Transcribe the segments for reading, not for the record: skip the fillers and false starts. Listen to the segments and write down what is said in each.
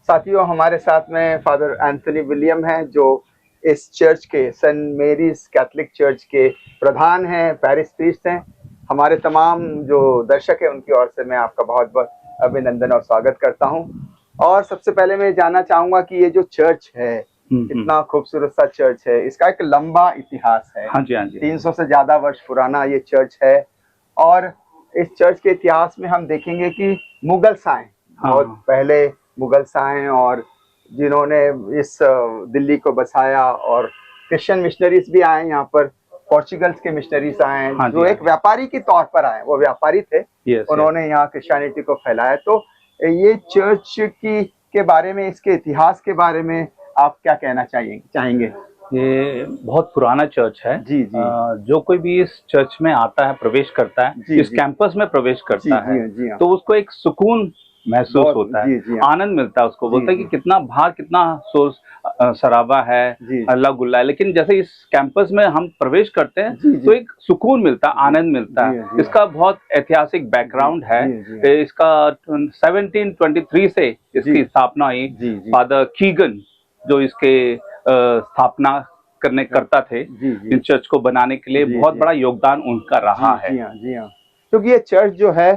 साथियों, हमारे साथ में फादर एंथनी विलियम हैं, जो इस चर्च के सेंट मेरीज कैथोलिक चर्च के प्रधान हैं, पैरिश प्रीस्ट हैं। हमारे तमाम जो दर्शक हैं उनकी ओर से मैं आपका बहुत बहुत अभिनंदन और स्वागत करता हूं। और सबसे पहले मैं जानना चाहूंगा कि ये जो चर्च है, इतना खूबसूरत सा चर्च है, इसका एक लंबा इतिहास है। हाँ जी, हाँ जी। 300 से ज्यादा वर्ष पुराना ये चर्च है। और इस चर्च के इतिहास में हम देखेंगे कि मुगल्स आए, बहुत पहले मुगल्स आए, और जिन्होंने इस दिल्ली को बसाया, और क्रिश्चियन मिशनरीज भी आए यहाँ पर। पोर्चुगल्स के मिशनरीज आए, जो एक व्यापारी के तौर पर आए, वो व्यापारी थे। उन्होंने यहाँ क्रिश्चियनिटी को फैलाया। तो ये चर्च की के बारे में, इसके इतिहास के बारे में आप क्या कहना चाहेंगे? ये बहुत पुराना चर्च है। जी जी। जो कोई भी इस चर्च में आता है, प्रवेश करता है, इस कैंपस में प्रवेश करता है, तो उसको एक सुकून महसूस होता है, आनंद मिलता है। उसको बोलता है कि कितना बाहर कितना शोर शराबा है, हल्ला गुल्ला है, लेकिन जैसे इस कैंपस में हम प्रवेश करते हैं तो एक सुकून मिलता है, आनंद मिलता है। इसका बहुत ऐतिहासिक बैकग्राउंड है। इसका 1723 से इसकी स्थापना हुई। फादर कीगन जो इसके स्थापना करता थे, इन चर्च को बनाने के लिए बहुत बड़ा योगदान उनका रहा है। जी हाँ। क्योंकि ये चर्च जो है,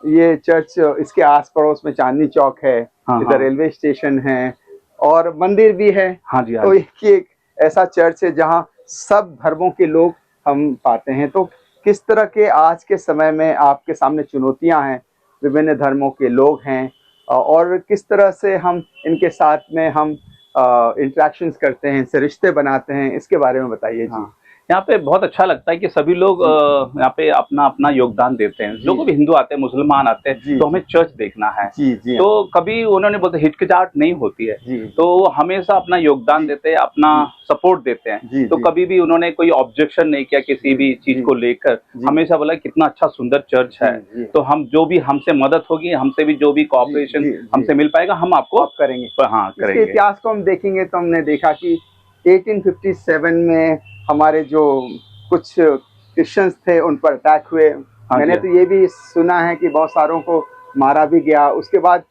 ये चर्च इसके आस पड़ोस में चांदनी चौक है, इधर रेलवे स्टेशन है, और मंदिर भी है। हाँ जी, तो एक ऐसा चर्च है जहाँ सब धर्मों के लोग हम पाते हैं। तो किस तरह के आज के समय में आपके सामने चुनौतियां हैं, विभिन्न धर्मों के लोग हैं, और किस तरह से हम इनके साथ में हम इंटरेक्शंस करते हैं, इनसे रिश्ते बनाते हैं, इसके बारे में बताइए। जी। यहाँ पे बहुत अच्छा लगता है कि सभी लोग यहाँ पे अपना अपना योगदान देते हैं। जो भी हिंदू आते हैं, मुसलमान आते हैं, तो हमें चर्च देखना है। तो कभी उन्होंने बोलते हिचकिचाहट नहीं होती है, तो हमेशा अपना योगदान देते हैं, अपना सपोर्ट देते हैं। तो कभी भी उन्होंने कोई ऑब्जेक्शन नहीं किया किसी भी चीज को लेकर। हमेशा बोला कितना अच्छा सुंदर चर्च है, तो हम जो भी हमसे मदद होगी, हमसे भी जो भी कोऑपरेशन हमसे मिल पाएगा, हम आपको करेंगे। हाँ, करेंगे। इतिहास को हम देखेंगे तो हमने देखा कि 1857 में हमारे जो कुछ क्रिश्चियंस थे उन पर अटैक हुए। मैंने तो ये भी सुना है कि बहुत सारों को मारा भी गया। उसके बाद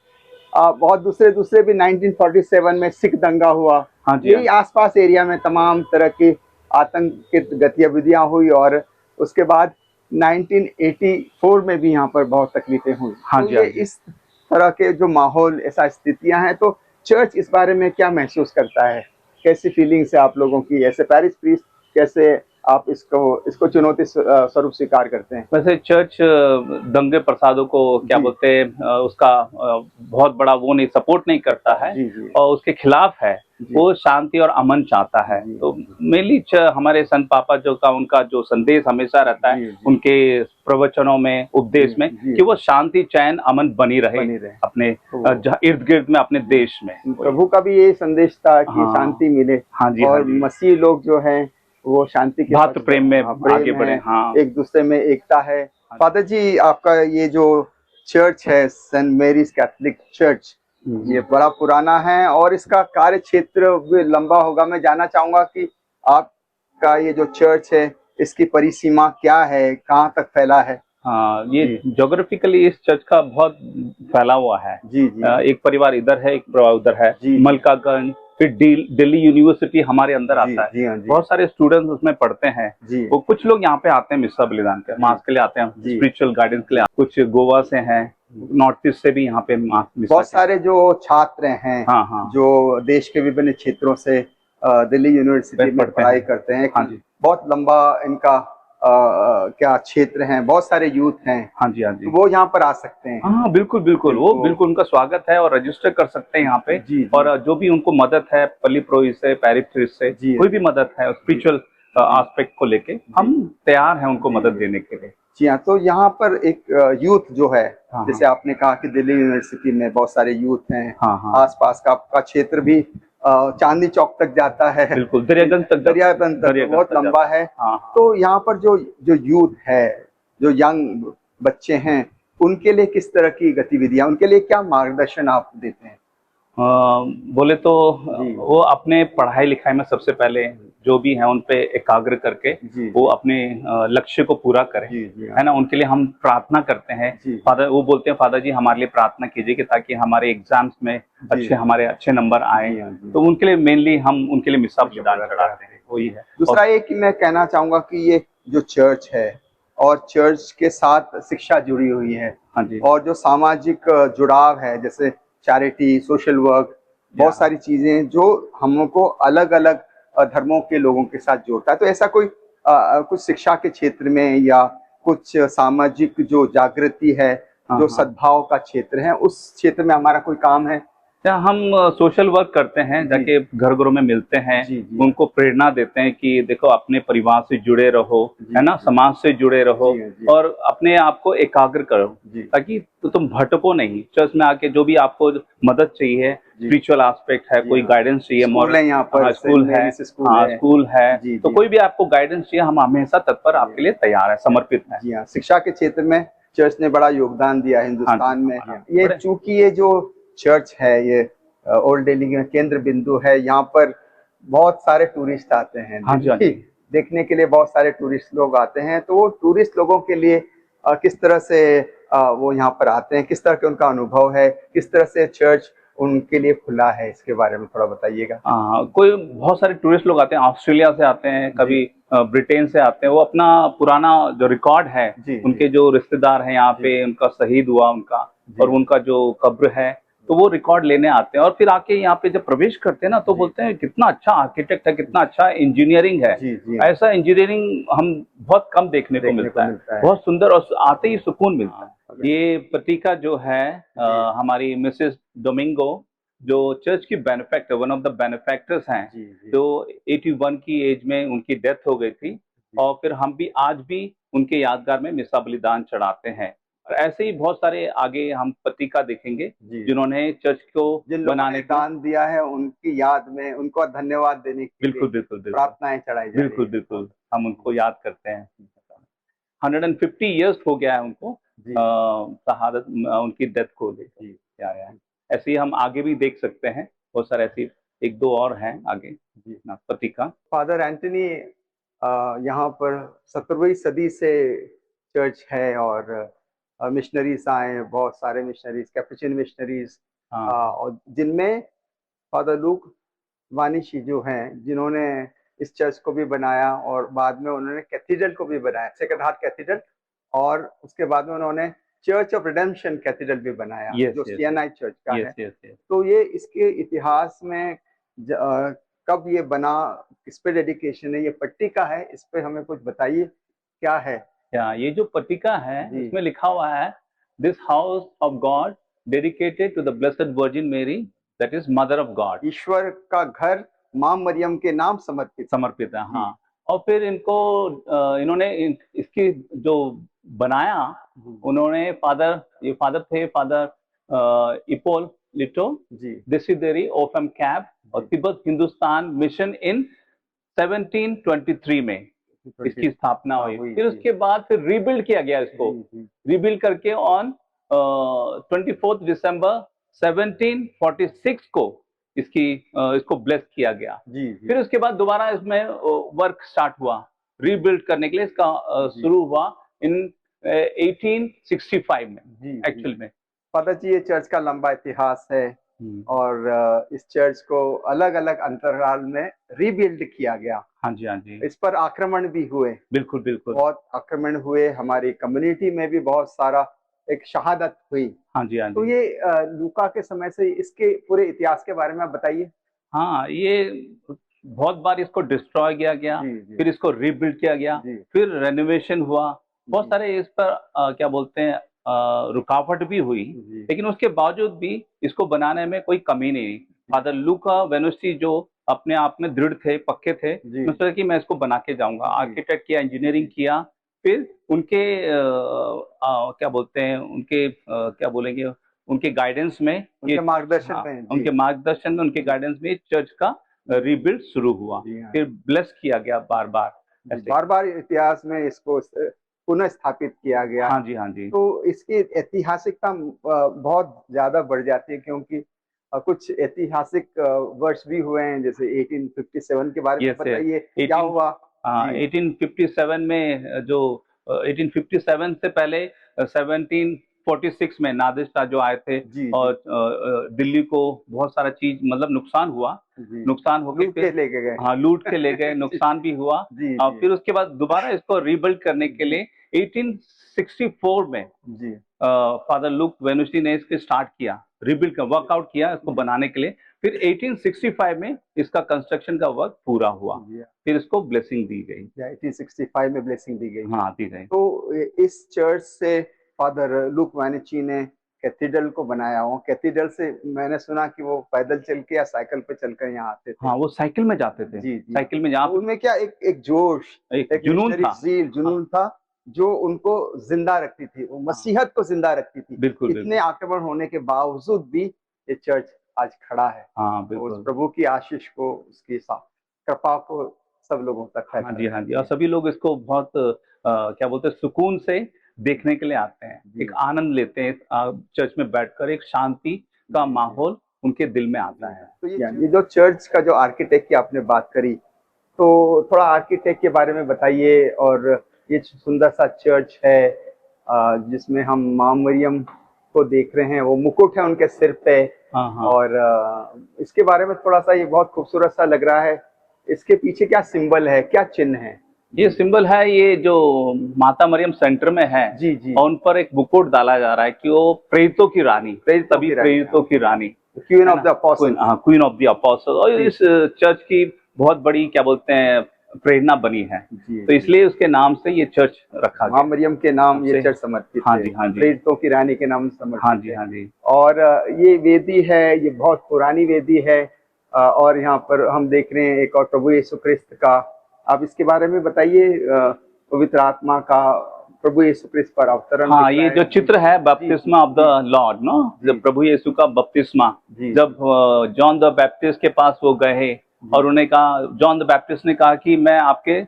बहुत दूसरे भी 1947 में सिख दंगा हुआ। यही आसपास एरिया में तमाम तरह की आतंकित गतिविधियां हुई, और उसके बाद 1984 में भी यहाँ पर बहुत तकलीफें हुई। तो इस तरह के जो माहौल, ऐसा स्थितियां हैं, तो चर्च इस बारे में क्या महसूस करता है? कैसी फीलिंग्स है आप लोगों की? ऐसे पैरिश प्रीस्ट कैसे आप इसको चुनौती स्वरूप स्वीकार करते हैं? वैसे चर्च दंगे प्रसादों को क्या बोलते हैं, उसका बहुत बड़ा वो नहीं सपोर्ट नहीं करता है, और उसके खिलाफ है। वो शांति और अमन चाहता है। तो मेनली हमारे संत पापा जो का उनका जो संदेश हमेशा रहता है उनके प्रवचनों में, उपदेश में, कि वो शांति, चैन, अमन बनी रहे अपने इर्द गिर्द में, अपने देश में। प्रभु का भी ये संदेश था कि शांति मिले। और मसीह लोग जो हैं वो शांति के भातृ प्रेम में आगे बढ़े। एक दूसरे में एकता है। फादर जी, आपका ये जो चर्च है सेंट मेरीज कैथोलिक चर्च, ये बड़ा पुराना है और इसका कार्य क्षेत्र भी लंबा होगा। मैं जानना चाहूंगा कि आपका ये जो चर्च है, इसकी परिसीमा क्या है, कहाँ तक फैला है? हाँ, ये ज्योग्राफिकली इस चर्च का बहुत फैला हुआ है। एक परिवार इधर है, एक परिवार उधर है। मलकागंज, फिर दिल्ली यूनिवर्सिटी हमारे अंदर आता है। बहुत सारे स्टूडेंट्स उसमें पढ़ते हैं। वो कुछ लोग यहाँ पे आते हैं मिस्सा बलिदान के मास के लिए आते हैं, स्पिरिचुअल गाइडेंस के लिए। कुछ गोवा से हैं, नॉर्थ ईस्ट से भी यहाँ पे बहुत सारे जो छात्र हैं। जो देश के विभिन्न क्षेत्रों से दिल्ली यूनिवर्सिटी में पढ़ाई करते हैं। बहुत लंबा इनका क्या क्षेत्र है, बहुत सारे यूथ हैं। तो वो यहाँ पर आ सकते हैं। हाँ, बिल्कुल बिल्कुल, वो बिल्कुल उनका स्वागत है, और रजिस्टर कर सकते हैं यहाँ पे। और जो भी उनको मदद है, पल्ली पुरोहित से, पैरिश प्रीस्ट से, कोई भी मदद है स्पिरिचुअल एस्पेक्ट को लेके, हम तैयार हैं उनको मदद देने के लिए। जी हाँ। तो यहाँ पर एक यूथ जो है, जैसे आपने कहा कि दिल्ली यूनिवर्सिटी में बहुत सारे यूथ हैं। आसपास का क्षेत्र भी चांदनी चौक तक जाता है। बिल्कुल, दरियागंज तक बहुत लंबा है। तो यहाँ पर जो यूथ है, जो यंग बच्चे हैं, उनके लिए किस तरह की गतिविधियां, उनके लिए क्या मार्गदर्शन आप देते हैं? बोले तो वो अपने पढ़ाई लिखाई में सबसे पहले जो भी हैं उन पे एकाग्र करके वो अपने लक्ष्य को पूरा करें, है ना। उनके लिए हम प्रार्थना करते हैं। फादर वो बोलते हैं, फादर जी हमारे लिए प्रार्थना कीजिए कि ताकि हमारे एग्जाम्स में हमारे अच्छे नंबर आए। तो उनके लिए मेनली हम उनके लिए मिसा बलिदान चढ़ाते हैं, वही है। दूसरा ये कि मैं कहना चाहूंगा कि ये जो चर्च है और चर्च के साथ शिक्षा जुड़ी हुई है, हाँ जी, और जो सामाजिक जुड़ाव है जैसे चैरिटी, सोशल वर्क, बहुत सारी चीजें जो हमको अलग अलग धर्मों के लोगों के साथ जोड़ता है। तो ऐसा कोई कुछ शिक्षा के क्षेत्र में या कुछ सामाजिक जो जागृति है, जो सद्भाव का क्षेत्र है, उस क्षेत्र में हमारा कोई काम है? हम सोशल वर्क करते हैं, जाके घर घरों में मिलते हैं, उनको प्रेरणा देते हैं कि देखो अपने परिवार से जुड़े रहो, है ना, समाज से जुड़े रहो, और अपने आप को एकाग्र करो ताकि तुम भटको नहीं। चर्च में आके जो भी आपको मदद चाहिए, स्पिरिचुअल एस्पेक्ट है, कोई गाइडेंस चाहिए, स्कूल है, तो कोई भी आपको गाइडेंस चाहिए, हम हमेशा तत्पर आपके लिए तैयार है, समर्पित है। जी हाँ, शिक्षा के क्षेत्र में चर्च ने बड़ा योगदान दिया हिंदुस्तान में। ये चूंकि ये जो चर्च है ये ओल्ड दिल्ली में केंद्र बिंदु है, यहाँ पर बहुत सारे टूरिस्ट आते हैं। हाँ जी, देखने के लिए बहुत सारे टूरिस्ट लोग आते हैं। तो वो टूरिस्ट लोगों के लिए किस तरह से वो यहाँ पर आते हैं, किस तरह के उनका अनुभव है, किस तरह से चर्च उनके लिए खुला है, इसके बारे में थोड़ा बताइएगा। कोई बहुत सारे टूरिस्ट लोग आते हैं, ऑस्ट्रेलिया से आते हैं, कभी ब्रिटेन से आते हैं। वो अपना पुराना जो रिकॉर्ड है, उनके जो रिश्तेदार हैं यहाँ पे, उनका शहीद हुआ उनका, और उनका जो कब्र है, तो वो रिकॉर्ड लेने आते हैं। और फिर आके यहाँ पे जब प्रवेश करते हैं ना, तो बोलते हैं कितना अच्छा आर्किटेक्ट है, कितना अच्छा इंजीनियरिंग है। ऐसा इंजीनियरिंग हम बहुत कम देखने को मिलता है, बहुत सुंदर, और आते ही सुकून मिलता है। ये पत्रिका जो है हमारी मिसेस डोमिंगो, जो चर्च की बेनिफैक्टर, वन ऑफ द बेनिफैक्टर्स हैं, जो 81 की एज में उनकी डेथ हो गई थी। और फिर हम भी आज भी उनके यादगार में मिसा बलिदान चढ़ाते हैं। और ऐसे ही बहुत सारे आगे हम पत्रिका देखेंगे जिन्होंने चर्च को बनाने का दान दिया है, उनकी याद में उनको धन्यवाद देने के लिए प्रार्थनाएं चढ़ाई जा रही हैं। बिल्कुल हम उनको याद करते हैं। 150 इयर्स हो गया है उनको शहादत, उनकी डेथ को लेकर। ऐसे ही हम आगे भी देख सकते हैं, बहुत सारे ऐसी एक दो और हैं आगे पत्रिका। फादर एंटनी, यहाँ पर 17वीं सदी से चर्च है और मिशनरीज आए, बहुत सारे मिशनरीज, कैपुचिन मिशनरीज, और जिनमें फादर लूक वानिशी जो हैं, जिन्होंने इस चर्च को भी बनाया और बाद में उन्होंने कैथीड्रल को भी बनाया, सेक्रेड हार्ट कैथीड्रल, और उसके बाद में उन्होंने चर्च ऑफ रिडेम्पशन कैथीड्रल भी बनाया, जो सियानाइट चर्च का है। तो ये इसके इतिहास में कब ये बना, किस पे डेडिकेशन है, ये पट्टिका है, इस पे हमें कुछ बताइए क्या है। ये जो पट्टिका है इसमें लिखा हुआ है, this house of God dedicated to the blessed Virgin Mary, that is mother of God. ईश्वर का घर मां मरियम के नाम समर्पित है। हाँ, और फिर इन्होंने इसकी जो बनाया, उन्होंने फादर थे इपोल लिटो देसिदेरी ओफएम कैब और तिब्बत हिंदुस्तान मिशन इन 1723 में इसकी स्थापना हुई। फिर उसके बाद फिर रीबिल्ड किया गया, इसको रीबिल्ड करके ऑन 24 दिसंबर 1746 को इसको ब्लेस किया गया। फिर उसके बाद दोबारा इसमें वर्क स्टार्ट हुआ, रीबिल्ड करने के लिए इसका शुरू हुआ इन 1865 में एक्चुअल में। फादर जी, ये चर्च का लंबा इतिहास है और इस चर्च को अलग अलग अंतराल में रीबिल्ड किया गया। हाँ जी। इस पर आक्रमण भी हुए, बिल्कुल बहुत आक्रमण हुए, हमारी कम्युनिटी में भी बहुत सारा एक शहादत हुई। हाँ जी। तो ये लूका के समय से इसके पूरे इतिहास के बारे में बताइए। हाँ, ये बहुत बार इसको डिस्ट्रॉय किया गया, फिर इसको रीबिल्ड किया गया, फिर रेनोवेशन हुआ, बहुत सारे इस पर क्या बोलते हैं रुकावट भी हुई, लेकिन उसके बावजूद भी इसको बनाने में कोई कमी नहीं। फादर लूका वेनुसी जो अपने आप में दृढ़ थे, पक्के थे, मतलब कि मैं इसको बना के जाऊंगा। आर्किटेक्ट किया, इंजीनियरिंग किया, फिर उनके क्या बोलते हैं, उनके क्या बोलेंगे, उनके गाइडेंस में, उनके मार्गदर्शन में, उनके गाइडेंस में चर्च का रीबिल्ड शुरू हुआ, फिर ब्लेस किया गया बार बार इतिहास में इसको पुनः स्थापित किया गया। हाँ जी। तो इसकी ऐतिहासिकता बहुत ज्यादा बढ़ जाती है, क्योंकि कुछ ऐतिहासिक वर्ष भी हुए हैं, जैसे 1857 के बारे में बताइए, क्या हुआ? 1857 में जो 1857 से पहले 1746 में नादिर शाह जो आए थे और दिल्ली को बहुत सारा चीज मतलब नुकसान हुआ, नुकसान हो के लेके गए, हाँ लूट के ले गए, नुकसान भी हुआ। फिर उसके बाद दोबारा इसको रिबिल्ड करने के लिए 1864 में फादर लुक वेनुसी ने इसको स्टार्ट किया, रिबिल्ड का वर्कआउट किया इसको बनाने के लिए। फिर 1865 में इसका कंस्ट्रक्शन का वर्क पूरा हुआ, फिर इसको ब्लेसिंग दी गई। 1865 में ब्लेसिंग दी गई। हाँ दी गई। तो इस चर्च से फादर लुक वेनुसी ने कैथीड्रल को बनाया हो। कैथीड्रल से मैंने सुना कि वो पैदल चल के या साइकिल पे चलकर यहाँ आते थे। हाँ वो साइकिल में जाते थे। जी, साइकिल में जहाँ उनमें क्या एक जोश, एक जुनून था जो उनको जिंदा रखती थी, वो मसीहत को जिंदा रखती थी। बिल्कुल, इतने आक्रमण होने के बावजूद भी ये चर्च आज खड़ा है। हाँ बिल्कुल। उस प्रभु की आशीष को, उसकी कृपा को सब लोगों तक है। हाँ जी, हाँ जी। और सभी लोग इसको बहुत क्या बोलते हैं, सुकून से देखने के लिए आते हैं, एक आनंद लेते हैं चर्च में बैठकर, एक शांति का माहौल उनके दिल में आता है। तो ये जो चर्च का जो आर्किटेक्ट की आपने बात करी, तो थोड़ा आर्किटेक्ट के बारे में बताइए। और ये सुंदर सा चर्च है जिसमें हम मां मरियम को देख रहे हैं, वो मुकुट है उनके सिर पे। और इसके बारे में थोड़ा सा, ये बहुत खूबसूरत सा लग रहा है। इसके पीछे क्या सिंबल है, क्या चिन्ह है? ये सिंबल है, ये जो माता मरियम सेंटर में है जी जी, और उन पर एक मुकुट डाला जा रहा है कि वो प्रेरितों की रानी, सभी प्रेरितों की रानी, queen of the apostle, queen of the apostle. और इस चर्च की बहुत बड़ी क्या बोलते हैं प्रेरणा बनी है, तो इसलिए उसके नाम से ये चर्च रखा गया। मां मरियम के नाम ये चर्च समर्पित है। हाँ जी, हाँ जी। प्रेरितों की रानी के नाम समर्पित। हाँ जी, हाँ जी। और ये वेदी है, ये बहुत पुरानी वेदी है। और यहाँ पर हम देख रहे हैं एक और प्रभु यीशु क्रिस्त का। आप इसके बारे में बताइए, पवित्र आत्मा का प्रभु यीशु क्रिस्त पर अवतरण। हाँ, ये जो चित्र है बपतिस्मा ऑफ द लॉर्ड, नो, जब प्रभु यीशु का बपतिस्मा, जब जॉन द बैप्टिस्ट के पास वो गए और उन्हें कहा, जॉन द बैप्टिस्ट ने कहा कि मैं आपके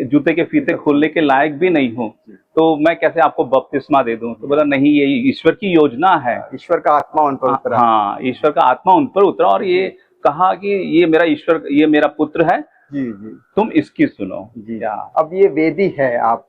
जूते के फीते खोलने के लायक भी नहीं हूँ, तो मैं कैसे आपको बपतिस्मा दे दूं? तो बोला नहीं, ये ईश्वर की योजना है, ईश्वर का आत्मा उन पर उतरा। हाँ, ईश्वर का आत्मा उन पर उतरा और ये कहा कि ये मेरा ईश्वर, ये मेरा पुत्र है, जी जी, तुम इसकी सुनो जी। अब ये वेदी है, आप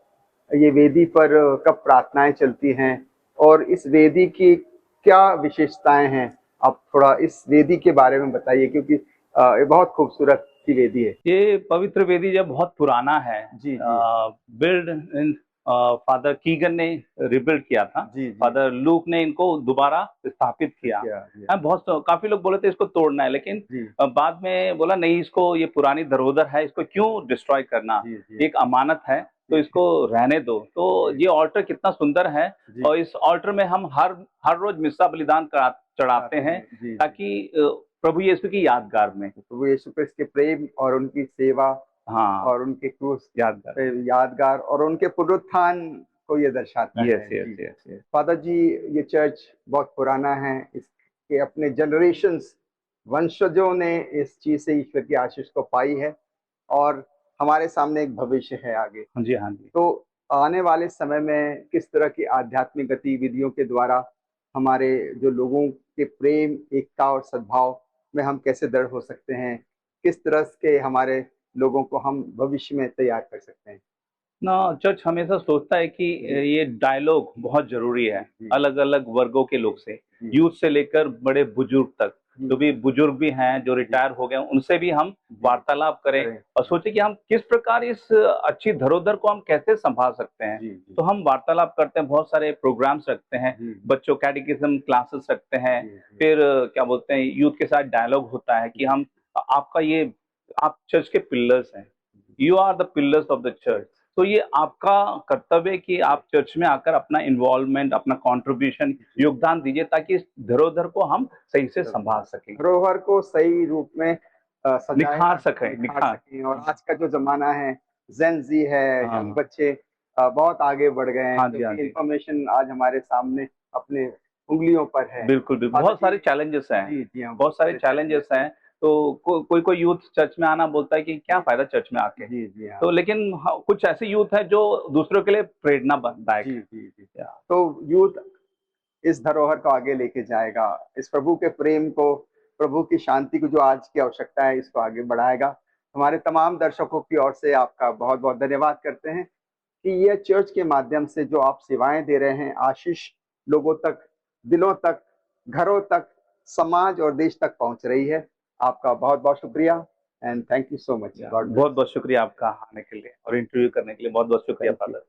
ये वेदी पर कब प्रार्थनाएं चलती हैं और इस वेदी की क्या विशेषताएं हैं? आप थोड़ा इस वेदी के बारे में बताइए, क्योंकि ये बहुत खूबसूरत सी वेदी है। ये पवित्र वेदी जब बहुत पुराना है, जी, बिल्ड इन फादर कीगन ने रिबिल्ड किया था। फादर लूक ने इनको दोबारा स्थापित किया। बहुत काफी लोग बोले थे इसको तोड़ना है, लेकिन बाद में बोला नहीं, इसको, ये पुरानी धरोहर है, इसको क्यों डिस्ट्रॉय करना, एक अमानत है, तो इसको रहने दो। तो ये ऑल्टर कितना सुंदर है और इस ऑल्टर में हम हर रोज मिस्सा बलिदान चढ़ाते हैं ताकि प्रभु यीशु की यादगार में, प्रभु यीशु क्रिस्त के प्रेम और उनकी सेवा, हाँ, और उनके क्रूस यादगार और उनके पुनरुत्थान को ये दर्शाता है। फादर जी, ये चर्च बहुत पुराना है, इसके अपने जनरेशंस, वंशजों ने इस चीज से ईश्वर की आशीष को पाई है और हमारे सामने एक भविष्य है आगे। हाँ जी, हाँ जी। तो आने वाले समय में किस तरह की आध्यात्मिक गतिविधियों के द्वारा हमारे जो लोगों के प्रेम, एकता और सद्भाव में हम कैसे दृढ़ हो सकते हैं, किस तरह के हमारे लोगों को हम भविष्य में तैयार कर सकते हैं? ना, चर्च हमेशा सोचता है कि ये डायलॉग बहुत जरूरी है अलग अलग वर्गों के लोग से, यूथ से लेकर बड़े बुजुर्ग तक, जो भी बुजुर्ग भी हैं, जो रिटायर हो गए, उनसे भी हम वार्तालाप करें और सोचे कि हम किस प्रकार इस अच्छी धरोहर को हम कैसे संभाल सकते हैं। तो हम वार्तालाप करते हैं, बहुत सारे प्रोग्राम्स रखते हैं, बच्चों कैटेकिज्म क्लासेस रखते हैं, फिर क्या बोलते हैं, यूथ के साथ डायलॉग होता है कि हम आपका ये, आप चर्च के पिलर्स हैं, you are the pillars of the church. तो ये आपका कर्तव्य है कि आप चर्च में आकर अपना इन्वॉल्वमेंट, अपना कंट्रीब्यूशन, योगदान दीजिए ताकि इस धरोहर को हम सही से संभाल सकें, धरोहर को सही रूप में निखार सकें। और आज का जो जमाना है, जेन जी है, बच्चे बहुत आगे बढ़ गए हैं। इंफॉर्मेशन आज हमारे सामने अपने उंगलियों पर है। बिल्कुल बिल्कुल, बहुत सारे चैलेंजेस हैं, बहुत सारे चैलेंजेस हैं। तो कोई यूथ चर्च में आना बोलता है कि क्या फायदा चर्च में आके, तो लेकिन कुछ ऐसे यूथ है जो दूसरों के लिए प्रेरणादायक है। तो यूथ इस धरोहर को आगे लेके जाएगा, इस प्रभु के प्रेम को, प्रभु की शांति को जो आज की आवश्यकता है, इसको आगे बढ़ाएगा। हमारे तमाम दर्शकों की ओर से आपका बहुत बहुत धन्यवाद करते हैं कि ये चर्च के माध्यम से जो आप सेवाएं दे रहे हैं, आशीष लोगों तक, दिलों तक, घरों तक, समाज और देश तक पहुंच रही है। आपका बहुत बहुत शुक्रिया and thank you so much. बहुत बहुत शुक्रिया आपका आने के लिए और इंटरव्यू करने के लिए। बहुत बहुत शुक्रिया फादर।